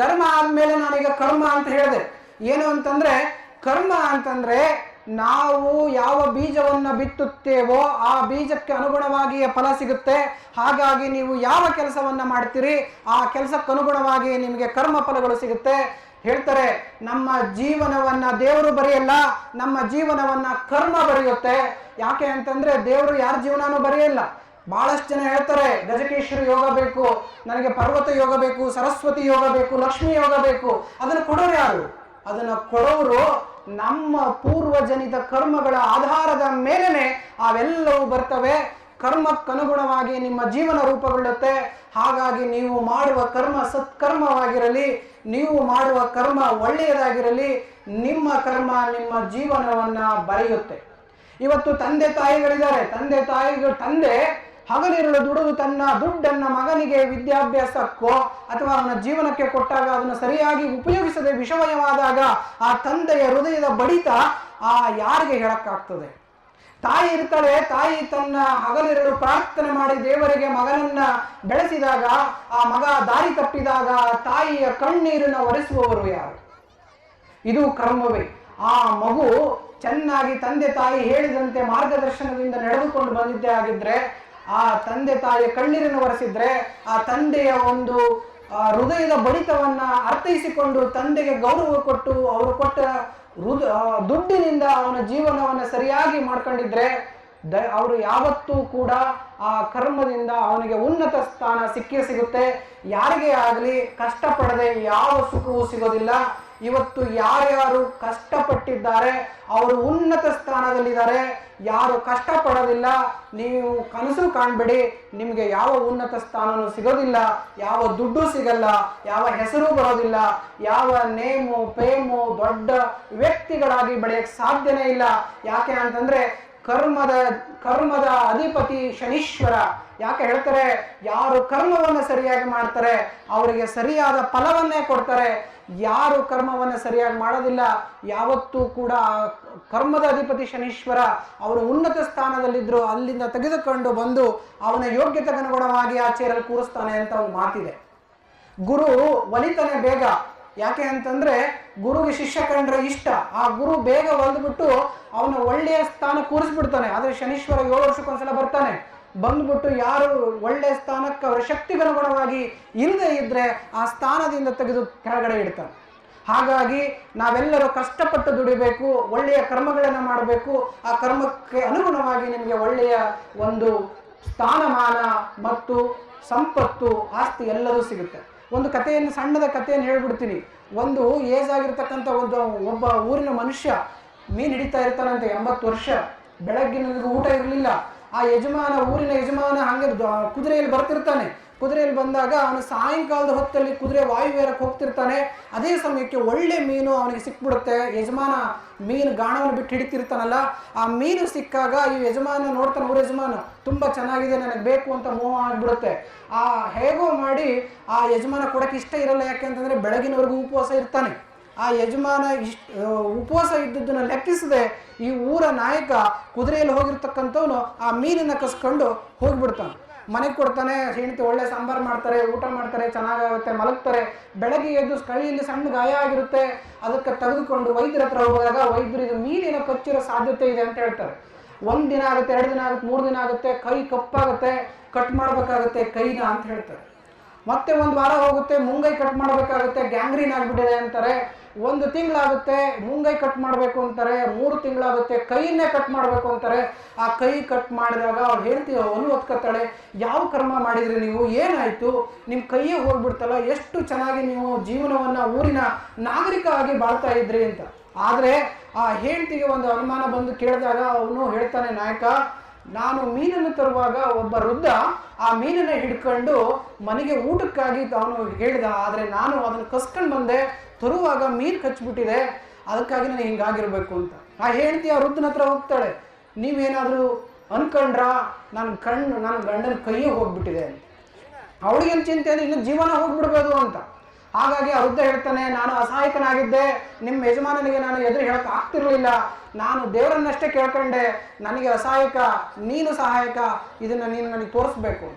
ಧರ್ಮ ಆದ್ಮೇಲೆ ನಾನೀಗ ಕರ್ಮ ಅಂತ ಹೇಳಿದೆ. ಏನು ಅಂತಂದ್ರೆ ಕರ್ಮ ಅಂತಂದ್ರೆ ನಾವು ಯಾವ ಬೀಜವನ್ನ ಬಿತ್ತುತ್ತೇವೋ ಆ ಬೀಜಕ್ಕೆ ಅನುಗುಣವಾಗಿಯೇ ಫಲ ಸಿಗುತ್ತೆ. ಹಾಗಾಗಿ ನೀವು ಯಾವ ಕೆಲಸವನ್ನ ಮಾಡ್ತೀರಿ ಆ ಕೆಲಸಕ್ಕೆ ಅನುಗುಣವಾಗಿ ನಿಮಗೆ ಕರ್ಮ ಫಲಗಳು ಸಿಗುತ್ತೆ. ಹೇಳ್ತಾರೆ ನಮ್ಮ ಜೀವನವನ್ನ ದೇವರು ಬರೆಯಲ್ಲ, ನಮ್ಮ ಜೀವನವನ್ನ ಕರ್ಮ ಬರೆಯುತ್ತೆ. ಯಾಕೆ ಅಂತಂದ್ರೆ ದೇವರು ಯಾರ ಜೀವನನೂ ಬರೆಯಲ್ಲ. ಬಹಳಷ್ಟು ಜನ ಹೇಳ್ತಾರೆ ಗಜಕೇಶ್ವರಿ ಯೋಗ ಬೇಕು, ನನಗೆ ಪರ್ವತ ಯೋಗ ಬೇಕು, ಸರಸ್ವತಿ ಯೋಗ ಬೇಕು, ಲಕ್ಷ್ಮಿ ಯೋಗ ಬೇಕು. ಅದನ್ನು ಕೊಡೋರು ಯಾರು? ಅದನ್ನ ಕೊಡೋರು ನಮ್ಮ ಪೂರ್ವಜನಿತ ಕರ್ಮಗಳ ಆಧಾರದ ಮೇಲೆನೆ ಅವೆಲ್ಲವೂ ಬರ್ತವೆ. ಕರ್ಮಕ್ಕನುಗುಣವಾಗಿ ನಿಮ್ಮ ಜೀವನ ರೂಪುಗೊಳ್ಳುತ್ತೆ. ಹಾಗಾಗಿ ನೀವು ಮಾಡುವ ಕರ್ಮ ಸತ್ಕರ್ಮವಾಗಿರಲಿ, ನೀವು ಮಾಡುವ ಕರ್ಮ ಒಳ್ಳೆಯದಾಗಿರಲಿ, ನಿಮ್ಮ ಕರ್ಮ ನಿಮ್ಮ ಜೀವನವನ್ನ ಬರೆಯುತ್ತೆ. ಇವತ್ತು ತಂದೆ ತಾಯಿಗಳಿದ್ದಾರೆ, ತಂದೆ ಹಗಲಿರುಳು ದುಡಿದು ತನ್ನ ದುಡ್ಡನ್ನ ಮಗನಿಗೆ ವಿದ್ಯಾಭ್ಯಾಸಕ್ಕೋ ಅಥವಾ ಅವನ ಜೀವನಕ್ಕೆ ಕೊಟ್ಟಾಗ ಅದನ್ನು ಸರಿಯಾಗಿ ಉಪಯೋಗಿಸದೆ ವಿಷಮಯವಾದಾಗ ಆ ತಂದೆಯ ಹೃದಯದ ಬಡಿತ ಯಾರಿಗೆ ಹೇಳಕ್ಕಾಗ್ತದೆ? ತಾಯಿ ಇರ್ತಾಳೆ, ತಾಯಿ ತನ್ನ ಹಗಲಿರುಳು ಪ್ರಾರ್ಥನೆ ಮಾಡಿ ದೇವರಿಗೆ ಮಗನನ್ನ ಬೆಳೆಸಿದಾಗ ಆ ಮಗ ದಾರಿ ತಪ್ಪಿದಾಗ ತಾಯಿಯ ಕಣ್ಣೀರನ್ನು ಒರೆಸುವವರು ಯಾರು? ಇದು ಕರ್ಮವೇ. ಆ ಮಗು ಚೆನ್ನಾಗಿ ತಂದೆ ತಾಯಿ ಹೇಳಿದಂತೆ ಮಾರ್ಗದರ್ಶನದಿಂದ ನಡೆದುಕೊಂಡು ಬಂದಿದ್ದೇ ಆಗಿದ್ರೆ, ಆ ತಂದೆ ತಾಯಿಯ ಕಣ್ಣೀರನ್ನು ಒರೆಸಿದ್ರೆ, ಆ ತಂದೆಯ ಒಂದು ಹೃದಯದ ಬಡಿತವನ್ನ ಅರ್ಥೈಸಿಕೊಂಡು ತಂದೆಗೆ ಗೌರವ ಕೊಟ್ಟು ಅವರು ಕೊಟ್ಟ ದುಡ್ಡಿನಿಂದ ಅವನ ಜೀವನವನ್ನ ಸರಿಯಾಗಿ ಮಾಡ್ಕೊಂಡಿದ್ರೆ ಅವರು ಯಾವತ್ತೂ ಕೂಡ ಆ ಕರ್ಮದಿಂದ ಅವನಿಗೆ ಉನ್ನತ ಸ್ಥಾನ ಸಿಕ್ಕೇ ಸಿಗುತ್ತೆ. ಯಾರಿಗೇ ಆಗಲಿ ಕಷ್ಟಪಡದೆ ಯಾವ ಸುಖವೂ ಸಿಗೋದಿಲ್ಲ. ಇವತ್ತು ಯಾರ್ಯಾರು ಕಷ್ಟಪಟ್ಟಿದ್ದಾರೆ ಅವರು ಉನ್ನತ ಸ್ಥಾನದಲ್ಲಿದ್ದಾರೆ. ಯಾರು ಕಷ್ಟಪಡೋದಿಲ್ಲ ನೀವು ಕನಸು ಕಾಣಬೇಡಿ, ನಿಮಗೆ ಯಾವ ಉನ್ನತ ಸ್ಥಾನನೂ ಸಿಗೋದಿಲ್ಲ, ಯಾವ ದುಡ್ಡು ಸಿಗಲ್ಲ, ಯಾವ ಹೆಸರು ಬರೋದಿಲ್ಲ, ಯಾವ ನೇಮು ಫೇಮು ದೊಡ್ಡ ವ್ಯಕ್ತಿಗಳಾಗಿ ಬೆಳೆಯಕ್ಕೆ ಸಾಧ್ಯನೇ ಇಲ್ಲ. ಯಾಕೆ ಅಂತಂದ್ರೆ ಕರ್ಮದ ಅಧಿಪತಿ ಶನೀಶ್ವರ. ಯಾಕೆ ಹೇಳ್ತಾರೆ? ಯಾರು ಕರ್ಮವನ್ನು ಸರಿಯಾಗಿ ಮಾಡ್ತಾರೆ ಅವರಿಗೆ ಸರಿಯಾದ ಫಲವನ್ನೇ ಕೊಡ್ತಾರೆ. ಯಾರು ಕರ್ಮವನ್ನು ಸರಿಯಾಗಿ ಮಾಡೋದಿಲ್ಲ ಯಾವತ್ತೂ ಕೂಡ ಕರ್ಮದ ಅಧಿಪತಿ ಶನೀಶ್ವರ ಅವರು ಉನ್ನತ ಸ್ಥಾನದಲ್ಲಿದ್ರು ಅಲ್ಲಿಂದ ತೆಗೆದುಕೊಂಡು ಬಂದು ಅವನ ಯೋಗ್ಯತೆಗೆ ಅನುಗುಣವಾಗಿ ಆ ಚೇರಲ್ಲಿ ಕೂರಿಸ್ತಾನೆ ಅಂತ ಒಂದು ಮಾತಿದೆ. ಗುರು ಒಲಿತಾನೆ ಬೇಗ. ಯಾಕೆ ಅಂತಂದ್ರೆ ಗುರುಗೆ ಶಿಷ್ಯ ಕಂಡ್ರೆ ಇಷ್ಟ. ಆ ಗುರು ಬೇಗ ಒಲಿದ್ಬಿಟ್ಟು ಅವನ ಒಳ್ಳೆಯ ಸ್ಥಾನ ಕೂರಿಸ್ಬಿಡ್ತಾನೆ. ಆದ್ರೆ ಶನೀಶ್ವರ 7 ವರ್ಷಕ್ಕೊಂದ್ಸಲ ಬರ್ತಾನೆ. ಬಂದ್ಬಿಟ್ಟು ಯಾರು ಒಳ್ಳೆಯ ಸ್ಥಾನಕ್ಕೆ ಅವರ ಶಕ್ತಿಗನುಗುಣವಾಗಿ ಇಲ್ಲದೆ ಇದ್ರೆ ಆ ಸ್ಥಾನದಿಂದ ತೆಗೆದು ಕೆಳಗಡೆ ಇಡ್ತಾನೆ. ಹಾಗಾಗಿ ನಾವೆಲ್ಲರೂ ಕಷ್ಟಪಟ್ಟು ದುಡಿಬೇಕು, ಒಳ್ಳೆಯ ಕರ್ಮಗಳನ್ನು ಮಾಡಬೇಕು. ಆ ಕರ್ಮಕ್ಕೆ ಅನುಗುಣವಾಗಿ ನಿಮಗೆ ಒಳ್ಳೆಯ ಒಂದು ಸ್ಥಾನಮಾನ ಮತ್ತು ಸಂಪತ್ತು ಆಸ್ತಿ ಎಲ್ಲವೂ ಸಿಗುತ್ತೆ. ಒಂದು ಕಥೆಯನ್ನು ಸಣ್ಣದ ಕಥೆಯನ್ನು ಹೇಳ್ಬಿಡ್ತೀನಿ. ಒಂದು ಏಜ್ ಆಗಿರ್ತಕ್ಕಂಥ ಒಬ್ಬ ಊರಿನ ಮನುಷ್ಯ ಮೀನು ಹಿಡಿತಾ ಇರ್ತಾನಂತೆ 80 ವರ್ಷ. ಬೆಳಗ್ಗಿನ ಊಟ ಇರಲಿಲ್ಲ. ಆ ಊರಿನ ಯಜಮಾನ ಹಂಗೆ ಕುದುರೆಯಲ್ಲಿ ಬರ್ತಿರ್ತಾನೆ. ಕುದುರೆಯಲ್ಲಿ ಬಂದಾಗ ಅವನು ಸಾಯಂಕಾಲದ ಹೊತ್ತಲ್ಲಿ ಕುದುರೆ ವಾಯುವೇರಕ್ಕೆ ಹೋಗ್ತಿರ್ತಾನೆ. ಅದೇ ಸಮಯಕ್ಕೆ ಒಳ್ಳೆ ಮೀನು ಅವನಿಗೆ ಸಿಕ್ಬಿಡುತ್ತೆ. ಯಜಮಾನ ಮೀನು ಗಾಣವನ್ನು ಬಿಟ್ಟು ಹಿಡಿತಿರ್ತಾನಲ್ಲ, ಆ ಮೀನು ಸಿಕ್ಕಾಗ ಈ ಯಜಮಾನ ನೋಡ್ತಾನೆ, ಊರ ಯಜಮಾನ ತುಂಬಾ ಚೆನ್ನಾಗಿದೆ ನನಗೆ ಬೇಕು ಅಂತ ಮೋಹ ಆಗ್ಬಿಡುತ್ತೆ. ಹೇಗೋ ಮಾಡಿ ಆ ಯಜಮಾನ ಕೊಡಕ್ಕೆ ಇಷ್ಟ ಇರಲ್ಲ. ಯಾಕೆ ಅಂತಂದ್ರೆ ಬೆಳಗಿನವರೆಗೂ ಉಪವಾಸ ಇರ್ತಾನೆ. ಆ ಯಜಮಾನ ಉಪವಾಸ ಇದ್ದದ್ದನ್ನು ಲೆಕ್ಕಿಸದೆ ಈ ಊರ ನಾಯಕ ಕುದುರೆಯಲ್ಲಿ ಹೋಗಿರ್ತಕ್ಕಂಥವನು ಆ ಮೀನನ್ನ ಕಸ್ಕೊಂಡು ಹೋಗ್ಬಿಡ್ತಾನೆ. ಮನೆಗೆ ಕೊಡ್ತಾನೆ. ಹೆಂಡತಿ ಒಳ್ಳೆ ಸಾಂಬಾರು ಮಾಡ್ತಾರೆ, ಊಟ ಮಾಡ್ತಾರೆ, ಚೆನ್ನಾಗಾಗುತ್ತೆ, ಮಲಗ್ತಾರೆ. ಬೆಳಗ್ಗೆ ಎದ್ದು ಕೈಯಲ್ಲಿ ಸಣ್ಣ ಗಾಯ ಆಗಿರುತ್ತೆ. ಅದಕ್ಕೆ ತೆಗೆದುಕೊಂಡು ವೈದ್ಯರ ಹತ್ರ ಹೋದಾಗ ವೈದ್ಯರು ಇದು ಮೀನಿನ ಕಚ್ಚಿರೋ ಸಾಧ್ಯತೆ ಇದೆ ಅಂತ ಹೇಳ್ತಾರೆ. 1 ದಿನ ಆಗುತ್ತೆ, 2 ದಿನ ಆಗುತ್ತೆ, 3 ದಿನ ಆಗುತ್ತೆ, ಕೈ ಕಪ್ಪಾಗುತ್ತೆ, ಕಟ್ ಮಾಡ್ಬೇಕಾಗುತ್ತೆ ಕೈನ ಅಂತ ಹೇಳ್ತಾರೆ. ಮತ್ತೆ 1 ವಾರ ಹೋಗುತ್ತೆ, ಮುಂಗೈ ಕಟ್ ಮಾಡ್ಬೇಕಾಗುತ್ತೆ, ಗ್ಯಾಂಗ್ರೀನ್ ಆಗ್ಬಿಟ್ಟಿದೆ ಅಂತಾರೆ. 1 ತಿಂಗಳಾಗುತ್ತೆ, ಮುಂಗೈ ಕಟ್ ಮಾಡಬೇಕು ಅಂತಾರೆ. 3 ತಿಂಗಳಾಗುತ್ತೆ, ಕೈಯನ್ನೇ ಕಟ್ ಮಾಡಬೇಕು ಅಂತಾರೆ. ಆ ಕೈ ಕಟ್ ಮಾಡಿದಾಗ ಅವ್ರು ಹೇಳ್ತೀವಿ ಅವನು ಒತ್ಕೊತಾಳೆ, ಯಾವ ಕರ್ಮ ಮಾಡಿದ್ರಿ ನೀವು, ಏನಾಯ್ತು, ನಿಮ್ಮ ಕೈಯೇ ಹೋಗ್ಬಿಡ್ತಲ್ಲ, ಎಷ್ಟು ಚೆನ್ನಾಗಿ ನೀವು ಜೀವನವನ್ನ ಊರಿನ ನಾಗರಿಕ ಆಗಿ ಬಾಳ್ತಾ ಇದ್ರಿ ಅಂತ. ಆದ್ರೆ ಆ ಹೆಂಡತಿಗೆ ಒಂದು ಅನುಮಾನ ಬಂದು ಕೇಳಿದಾಗ ಅವನು ಹೇಳ್ತಾನೆ, ನಾಯಕ ನಾನು ಮೀನನ್ನು ತರುವಾಗ ಒಬ್ಬ ವೃದ್ಧ ಆ ಮೀನನ್ನ ಹಿಡ್ಕೊಂಡು ಮನೆಗೆ ಊಟಕ್ಕಾಗಿ ಅವನು ಹೇಳಿದ. ಆದ್ರೆ ನಾನು ಅದನ್ನು ಕಸ್ಕೊಂಡು ಬಂದೆ, ತರುವಾಗ ಮೀನು ಕಚ್ಬಿಟ್ಟಿದೆ, ಅದಕ್ಕಾಗಿ ನನಗೆ ಹಿಂಗಾಗಿರ್ಬೇಕು ಅಂತ. ಆ ಹೆಂಡತಿ ಆ ವೃದ್ಧನ ಹತ್ರ ಹೋಗ್ತಾಳೆ, ನೀವೇನಾದ್ರೂ ಅನ್ಕೊಂಡ್ರ ನನ್ನ ಗಂಡನ ಕೈಯೇ ಹೋಗ್ಬಿಟ್ಟಿದೆ ಅಂತ. ಅವಳಿಗೇನು ಚಿಂತೆ ಅಂದ್ರೆ ಇನ್ನು ಜೀವನ ಹೋಗ್ಬಿಡ್ಬೋದು ಅಂತ. ಹಾಗಾಗಿ ಆ ವೃದ್ಧ ಹೇಳ್ತಾನೆ, ನಾನು ಅಸಹಾಯಕನಾಗಿದ್ದೆ, ನಿಮ್ಮ ಯಜಮಾನನಿಗೆ ನಾನು ಎದುರು ಹೇಳಕ್ ಆಗ್ತಿರ್ಲಿಲ್ಲ, ನಾನು ದೇವರನ್ನಷ್ಟೇ ಕೇಳ್ಕೊಂಡೆ, ನನಗೆ ಅಸಹಾಯಕ, ನೀನು ಸಹಾಯಕ, ಇದನ್ನ ನೀನು ನನಗೆ ತೋರಿಸ್ಬೇಕು.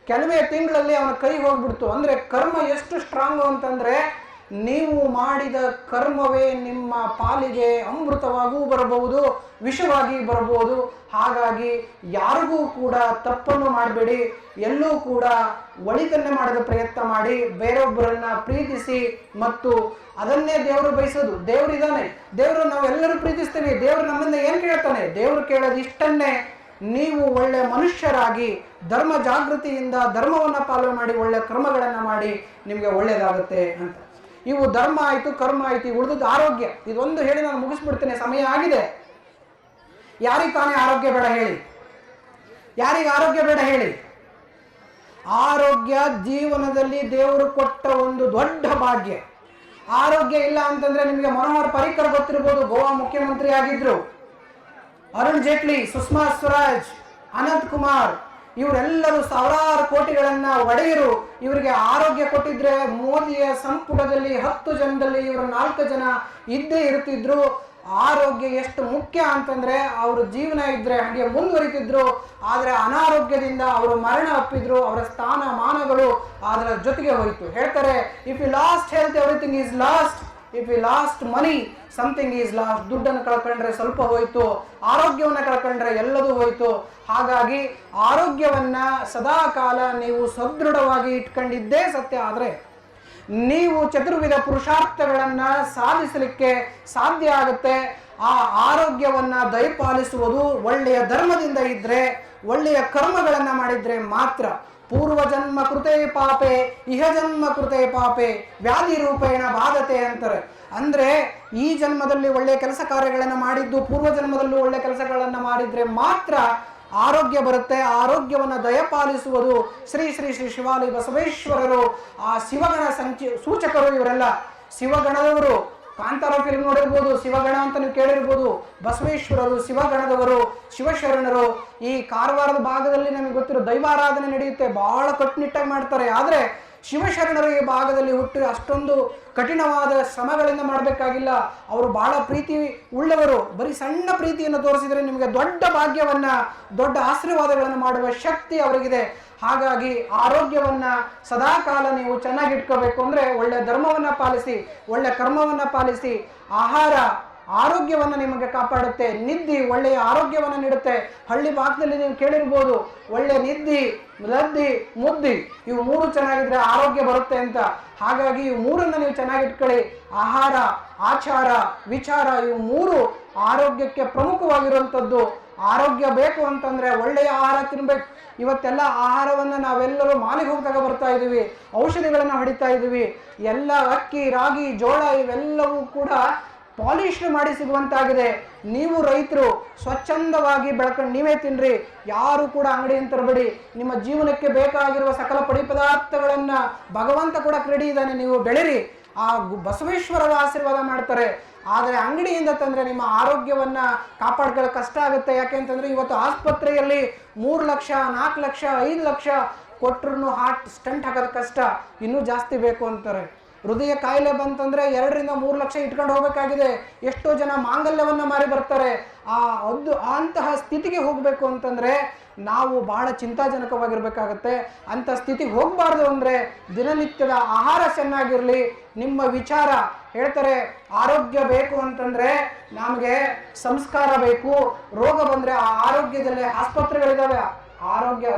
ಕೆಲವೇ ತಿಂಗಳಲ್ಲಿ ಅವನ ಕೈ ಹೋಗ್ಬಿಡ್ತು. ಅಂದ್ರೆ ಕರ್ಮ ಎಷ್ಟು ಸ್ಟ್ರಾಂಗು ಅಂತಂದ್ರೆ, ನೀವು ಮಾಡಿದ ಕರ್ಮವೇ ನಿಮ್ಮ ಪಾಲಿಗೆ ಅಮೃತವಾಗೂ ಬರಬಹುದು, ವಿಷವಾಗಿ ಬರಬಹುದು. ಹಾಗಾಗಿ ಯಾರಿಗೂ ಕೂಡ ತಪ್ಪನ್ನು ಮಾಡಬೇಡಿ, ಎಲ್ಲೂ ಕೂಡ ಒಳಿತನ್ನೇ ಮಾಡದ ಪ್ರಯತ್ನ ಮಾಡಿ, ಬೇರೊಬ್ಬರನ್ನ ಪ್ರೀತಿಸಿ. ಮತ್ತು ಅದನ್ನೇ ದೇವರು ಬಯಸೋದು. ದೇವರಿದ್ದಾನೆ, ದೇವರು ನಾವೆಲ್ಲರೂ ಪ್ರೀತಿಸ್ತೀವಿ. ದೇವರು ನಮ್ಮಿಂದ ಏನ್ ಕೇಳ್ತಾನೆ? ದೇವರು ಕೇಳೋದು ಇಷ್ಟನ್ನೇ, ನೀವು ಒಳ್ಳೆ ಮನುಷ್ಯರಾಗಿ ಧರ್ಮ ಜಾಗೃತಿಯಿಂದ ಧರ್ಮವನ್ನ ಪಾಲನೆ ಮಾಡಿ ಒಳ್ಳೆ ಕರ್ಮಗಳನ್ನ ಮಾಡಿ, ನಿಮಗೆ ಒಳ್ಳೇದಾಗುತ್ತೆ ಅಂತ. ಇವು ಧರ್ಮ ಆಯ್ತು, ಕರ್ಮ ಆಯ್ತು. ಉಳಿದದ್ದು ಆರೋಗ್ಯ. ಇದೊಂದು ಹೇಳಿ ನಾನು ಮುಗಿಸ್ಬಿಡ್ತೇನೆ, ಸಮಯ ಆಗಿದೆ. ಯಾರಿಗೆ ತಾನೇ ಆರೋಗ್ಯ ಬೇಡ ಹೇಳಿ? ಯಾರಿಗೆ ಆರೋಗ್ಯ ಬೇಡ ಹೇಳಿ? ಆರೋಗ್ಯ ಜೀವನದಲ್ಲಿ ದೇವರು ಕೊಟ್ಟ ಒಂದು ದೊಡ್ಡ ಭಾಗ್ಯ. ಆರೋಗ್ಯ ಇಲ್ಲ ಅಂತಂದ್ರೆ, ನಿಮಗೆ ಮನೋಹರ್ ಪರಿಕರ್ ಗೊತ್ತಿರ್ಬೋದು, ಗೋವಾ ಮುಖ್ಯಮಂತ್ರಿ ಆಗಿದ್ರು. ಅರುಣ್ ಜೇಟ್ಲಿ, ಸುಷ್ಮಾ ಸ್ವರಾಜ್, ಅನಂತ್ ಕುಮಾರ್, ಇವರೆಲ್ಲರೂ ಸಾವಿರಾರು ಕೋಟಿಗಳನ್ನ ಒಡೆಯರು. ಇವರಿಗೆ ಆರೋಗ್ಯ ಕೊಟ್ಟಿದ್ರೆ ಮೋದಿಯ ಸಂಪುಟದಲ್ಲಿ 10 ಜನದಲ್ಲಿ ಇವರು 4 ಜನ ಇದ್ದೇ ಇರ್ತಿದ್ರು. ಆರೋಗ್ಯ ಎಷ್ಟು ಮುಖ್ಯ ಅಂತಂದ್ರೆ, ಅವ್ರ ಜೀವನ ಇದ್ರೆ ಹಾಗೆ ಮುಂದುವರಿತಿದ್ರು. ಆದ್ರೆ ಅನಾರೋಗ್ಯದಿಂದ ಅವರು ಮರಣ ಅಪ್ಪಿದ್ರು. ಅವರ ಸ್ಥಾನ ಮಾನಗಳು ಅದರ ಜೊತೆಗೆ ಹೋಯಿತು. ಹೇಳ್ತಾರೆ, if you lost health everything is lost, if you lost money something is lost. ದುಡ್ಡನ್ನು ಕಳ್ಕೊಂಡ್ರೆ ಸ್ವಲ್ಪ ಹೋಯ್ತು, ಆರೋಗ್ಯವನ್ನು ಕಳ್ಕೊಂಡ್ರೆ ಎಲ್ಲದೂ ಹೋಯ್ತು. ಹಾಗಾಗಿ ಆರೋಗ್ಯವನ್ನ ಸದಾ ಕಾಲ ನೀವು ಸದೃಢವಾಗಿ ಇಟ್ಕೊಂಡಿದ್ದೇ ಸತ್ಯ. ಆದ್ರೆ ನೀವು ಚತುರ್ವಿಧ ಪುರುಷಾರ್ಥಗಳನ್ನ ಸಾಧಿಸಲಿಕ್ಕೆ ಸಾಧ್ಯ ಆಗುತ್ತೆ. ಆ ಆರೋಗ್ಯವನ್ನ ದಯಪಾಲಿಸುವುದು ಒಳ್ಳೆಯ ಧರ್ಮದಿಂದ ಇದ್ರೆ, ಒಳ್ಳೆಯ ಕರ್ಮಗಳನ್ನ ಮಾಡಿದ್ರೆ ಮಾತ್ರ. ಪೂರ್ವ ಜನ್ಮ ಕೃತೆ ಪಾಪೆ ಇಹ ಜನ್ಮ ಕೃತೆ ಪಾಪೆ ವ್ಯಾಧಿ ರೂಪೇಣ ಬಾಧತೆ ಅಂತಾರೆ. ಅಂದ್ರೆ ಈ ಜನ್ಮದಲ್ಲಿ ಒಳ್ಳೆಯ ಕೆಲಸ ಕಾರ್ಯಗಳನ್ನು ಮಾಡಿದ್ದು, ಪೂರ್ವ ಜನ್ಮದಲ್ಲೂ ಒಳ್ಳೆ ಕೆಲಸಗಳನ್ನು ಮಾಡಿದ್ರೆ ಮಾತ್ರ ಆರೋಗ್ಯ ಬರುತ್ತೆ. ಆರೋಗ್ಯವನ್ನು ದಯಪಾಲಿಸುವುದು ಶ್ರೀ ಶ್ರೀ ಶ್ರೀ ಶಿವಾಲಿ ಬಸವೇಶ್ವರರು, ಆ ಶಿವಗಣ ಸೂಚಕರು. ಇವರೆಲ್ಲ ಶಿವಗಣದವರು. ಕಾಂತಾರ ಫಿಲ್ಮ್ ನೋಡಿರ್ಬೋದು, ಶಿವಗಣ ಅಂತ ನೀವು ಕೇಳಿರ್ಬೋದು. ಬಸವೇಶ್ವರರು ಶಿವಗಣದವರು, ಶಿವಶರಣರು. ಈ ಕಾರವಾರದ ಭಾಗದಲ್ಲಿ ನಮಗೆ ಗೊತ್ತಿರೋ ದೈವಾರಾಧನೆ ನಡೆಯುತ್ತೆ, ಬಹಳ ಕಟ್ಟುನಿಟ್ಟಾಗಿ ಮಾಡ್ತಾರೆ. ಆದ್ರೆ ಶಿವಶರಣರು ಈ ಭಾಗದಲ್ಲಿ ಹುಟ್ಟಿ ಅಷ್ಟೊಂದು ಕಠಿಣವಾದ ಶ್ರಮಗಳಿಂದ ಮಾಡಬೇಕಾಗಿಲ್ಲ. ಅವರು ಬಹಳ ಪ್ರೀತಿ ಉಳ್ಳವರು. ಬರೀ ಸಣ್ಣ ಪ್ರೀತಿಯನ್ನು ತೋರಿಸಿದರೆ ನಿಮಗೆ ದೊಡ್ಡ ಭಾಗ್ಯವನ್ನ, ದೊಡ್ಡ ಆಶೀರ್ವಾದಗಳನ್ನು ಮಾಡುವ ಶಕ್ತಿ ಅವರಿಗಿದೆ. ಹಾಗಾಗಿ ಆರೋಗ್ಯವನ್ನ ಸದಾ ಕಾಲ ನೀವು ಚೆನ್ನಾಗಿ ಇಟ್ಕೋಬೇಕು ಅಂದ್ರೆ, ಒಳ್ಳೆ ಧರ್ಮವನ್ನ ಪಾಲಿಸಿ, ಒಳ್ಳೆ ಕರ್ಮವನ್ನ ಪಾಲಿಸಿ. ಆಹಾರ ಆರೋಗ್ಯವನ್ನು ನಿಮಗೆ ಕಾಪಾಡುತ್ತೆ. ನಿದ್ದಿ ಒಳ್ಳೆಯ ಆರೋಗ್ಯವನ್ನು ನೀಡುತ್ತೆ. ಹಳ್ಳಿ ಭಾಗದಲ್ಲಿ ನೀವು ಕೇಳಿರ್ಬೋದು, ಒಳ್ಳೆ ನಿದ್ದಿ, ಲದ್ದಿ, ಮುದ್ದಿ, ಇವು 3 ಚೆನ್ನಾಗಿದ್ರೆ ಆರೋಗ್ಯ ಬರುತ್ತೆ ಅಂತ. ಹಾಗಾಗಿ ಇವು 3ಅನ್ನ ನೀವು ಚೆನ್ನಾಗಿ ಇಟ್ಕೊಳ್ಳಿ. ಆಹಾರ, ಆಚಾರ, ವಿಚಾರ, ಇವು 3 ಆರೋಗ್ಯಕ್ಕೆ ಪ್ರಮುಖವಾಗಿರುವಂಥದ್ದು. ಆರೋಗ್ಯ ಬೇಕು ಅಂತಂದ್ರೆ ಒಳ್ಳೆಯ ಆಹಾರ ತಿನ್ಬೇಕು. ಇವತ್ತೆಲ್ಲ ಆಹಾರವನ್ನ ನಾವೆಲ್ಲರೂ ಮಾಲಿಗೆ ಹೋಗ್ದಾಗ ಬರ್ತಾ ಇದೀವಿ, ಔಷಧಿಗಳನ್ನ ಹೊಡಿತಾ ಇದೀವಿ. ಎಲ್ಲ ಅಕ್ಕಿ, ರಾಗಿ, ಜೋಳ ಇವೆಲ್ಲವೂ ಕೂಡ ಪಾಲಿಶ್ ಮಾಡಿ ಸಿಗುವಂತಾಗಿದೆ. ನೀವು ರೈತರು ಸ್ವಚ್ಛಂದವಾಗಿ ಬೆಳ್ಕೊಂಡು ನೀವೇ ತಿನ್ರಿ. ಯಾರು ಕೂಡ ಅಂಗಡಿಯಿಂದ ತರಬೇಡಿ. ನಿಮ್ಮ ಜೀವನಕ್ಕೆ ಬೇಕಾಗಿರುವ ಸಕಲ ಪಡಿ ಪದಾರ್ಥಗಳನ್ನ ಭಗವಂತ ಕೂಡ ರೆಡಿ ಇದ್ದಾನೆ, ನೀವು ಬೆಳಿರಿ. ಆ ಬಸವೇಶ್ವರರ ಆಶೀರ್ವಾದ ಮಾಡ್ತಾರೆ. ಆದರೆ ಅಂಗಡಿಯಿಂದ ತಂದ್ರೆ ನಿಮ್ಮ ಆರೋಗ್ಯವನ್ನ ಕಾಪಾಡ್ಕೊಳ್ಳೋಕೆ ಕಷ್ಟ ಆಗುತ್ತೆ. ಯಾಕೆ ಅಂತಂದ್ರೆ ಇವತ್ತು ಆಸ್ಪತ್ರೆಯಲ್ಲಿ 3 ಲಕ್ಷ, 4 ಲಕ್ಷ, 5 ಲಕ್ಷ ಕೊಟ್ಟರು ಹಾರ್ಟ್ ಸ್ಟಂಟ್ ಹಾಕೋದು ಕಷ್ಟ, ಇನ್ನೂ ಜಾಸ್ತಿ ಬೇಕು ಅಂತಾರೆ. ಹೃದಯ ಕಾಯಿಲೆ ಬಂತಂದ್ರೆ 2 ರಿಂದ 3 ಲಕ್ಷ ಇಟ್ಕೊಂಡು ಹೋಗಬೇಕಾಗಿದೆ. ಎಷ್ಟೋ ಜನ ಮಾಂಗಲ್ಯವನ್ನ ಮಾರಿ ಬರ್ತಾರೆ. ಅಂತಹ ಸ್ಥಿತಿಗೆ ಹೋಗ್ಬೇಕು ಅಂತಂದ್ರೆ ನಾವು ಬಹಳ ಚಿಂತಾಜನಕವಾಗಿರ್ಬೇಕಾಗತ್ತೆ. ಅಂತ ಸ್ಥಿತಿಗೆ ಹೋಗಬಾರ್ದು ಅಂದ್ರೆ ದಿನನಿತ್ಯದ ಆಹಾರ ಚೆನ್ನಾಗಿರ್ಲಿ. ನಿಮ್ಮ ವಿಚಾರ ಹೇಳ್ತಾರೆ, ಆರೋಗ್ಯ ಬೇಕು ಅಂತಂದ್ರೆ ನಮಗೆ ಸಂಸ್ಕಾರ ಬೇಕು. ರೋಗ ಬಂದ್ರೆ ಆ ಆರೋಗ್ಯದಲ್ಲಿ ಆಸ್ಪತ್ರೆಗಳಿದಾವೆ.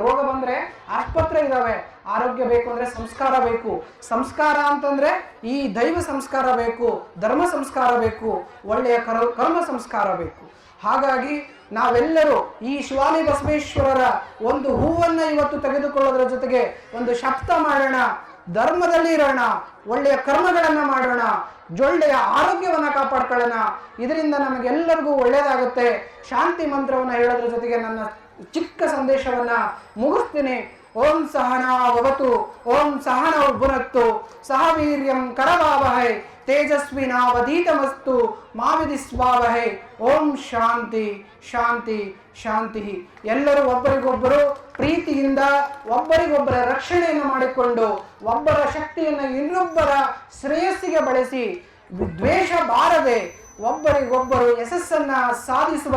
ರೋಗ ಬಂದ್ರೆ ಆಸ್ಪತ್ರೆ ಇದಾವೆ. ಆರೋಗ್ಯ ಬೇಕು ಅಂದ್ರೆ ಸಂಸ್ಕಾರ ಬೇಕು. ಸಂಸ್ಕಾರ ಅಂತಂದ್ರೆ ಈ ದೈವ ಸಂಸ್ಕಾರ ಬೇಕು, ಧರ್ಮ ಸಂಸ್ಕಾರ ಬೇಕು, ಒಳ್ಳೆಯ ಕರ್ಮ ಸಂಸ್ಕಾರ ಬೇಕು. ಹಾಗಾಗಿ ನಾವೆಲ್ಲರೂ ಈ ಶಿವಾಲಿ ಬಸವೇಶ್ವರರ ಒಂದು ಹೂವನ್ನ ಇವತ್ತು ತೆಗೆದುಕೊಳ್ಳೋದ್ರ ಜೊತೆಗೆ ಒಂದು ಶಬ್ದ ಮಾಡೋಣ, ಧರ್ಮದಲ್ಲಿ ಇರೋಣ, ಒಳ್ಳೆಯ ಕರ್ಮಗಳನ್ನ ಮಾಡೋಣ, ಒಳ್ಳೆಯ ಆರೋಗ್ಯವನ್ನ ಕಾಪಾಡ್ಕೊಳ್ಳೋಣ. ಇದರಿಂದ ನಮಗೆಲ್ಲರಿಗೂ ಒಳ್ಳೆಯದಾಗುತ್ತೆ. ಶಾಂತಿ ಮಂತ್ರವನ್ನ ಹೇಳೋದ್ರ ಜೊತೆಗೆ ನನ್ನ ಚಿಕ್ಕ ಸಂದೇಶವನ್ನ ಮುಗಿಸ್ತೀನಿ. ಓಂ ಸಹನಾವವತು, ಓಂ ಸಹನೌ ಭುನಕ್ತು, ಸಹ ವೀರ್ಯಂ ಕರವಾವಹೈ, ತೇಜಸ್ವಿನಾವಧೀತಮಸ್ತು ಮಾ ವಿದ್ವಿಷಾವಹೈ. ಓಂ ಶಾಂತಿ ಶಾಂತಿ ಶಾಂತಿ. ಎಲ್ಲರೂ ಒಬ್ಬರಿಗೊಬ್ಬರು ಪ್ರೀತಿಯಿಂದ ಒಬ್ಬರಿಗೊಬ್ಬರ ರಕ್ಷಣೆಯನ್ನು ಮಾಡಿಕೊಂಡು ಒಬ್ಬರ ಶಕ್ತಿಯನ್ನು ಇನ್ನೊಬ್ಬರ ಶ್ರೇಯಸ್ಸಿಗೆ ಬಳಸಿ ದ್ವೇಷ ಬಾರದೆ ಒಬ್ಬರಿಗೊಬ್ಬರು ಯಶಸ್ಸನ್ನ ಸಾಧಿಸುವ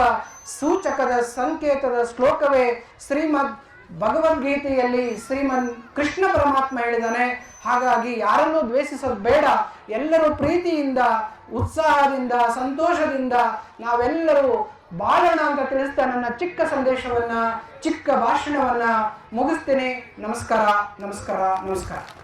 ಸೂಚಕದ ಸಂಕೇತದ ಶ್ಲೋಕವೇ ಶ್ರೀಮದ್ ಭಗವದ್ಗೀತೆಯಲ್ಲಿ ಶ್ರೀಮನ್ ಕೃಷ್ಣ ಪರಮಾತ್ಮ ಹೇಳಿದ್ದಾನೆ. ಹಾಗಾಗಿ ಯಾರನ್ನೂ ದ್ವೇಷಿಸೋದು ಬೇಡ, ಎಲ್ಲರೂ ಪ್ರೀತಿಯಿಂದ, ಉತ್ಸಾಹದಿಂದ, ಸಂತೋಷದಿಂದ ನಾವೆಲ್ಲರೂ ಬಾಳೋಣ ಅಂತ ತಿಳಿಸ್ತಾ ನನ್ನ ಚಿಕ್ಕ ಸಂದೇಶವನ್ನ, ಚಿಕ್ಕ ಭಾಷಣವನ್ನ ಮುಗಿಸ್ತೇನೆ. ನಮಸ್ಕಾರ, ನಮಸ್ಕಾರ, ನಮಸ್ಕಾರ.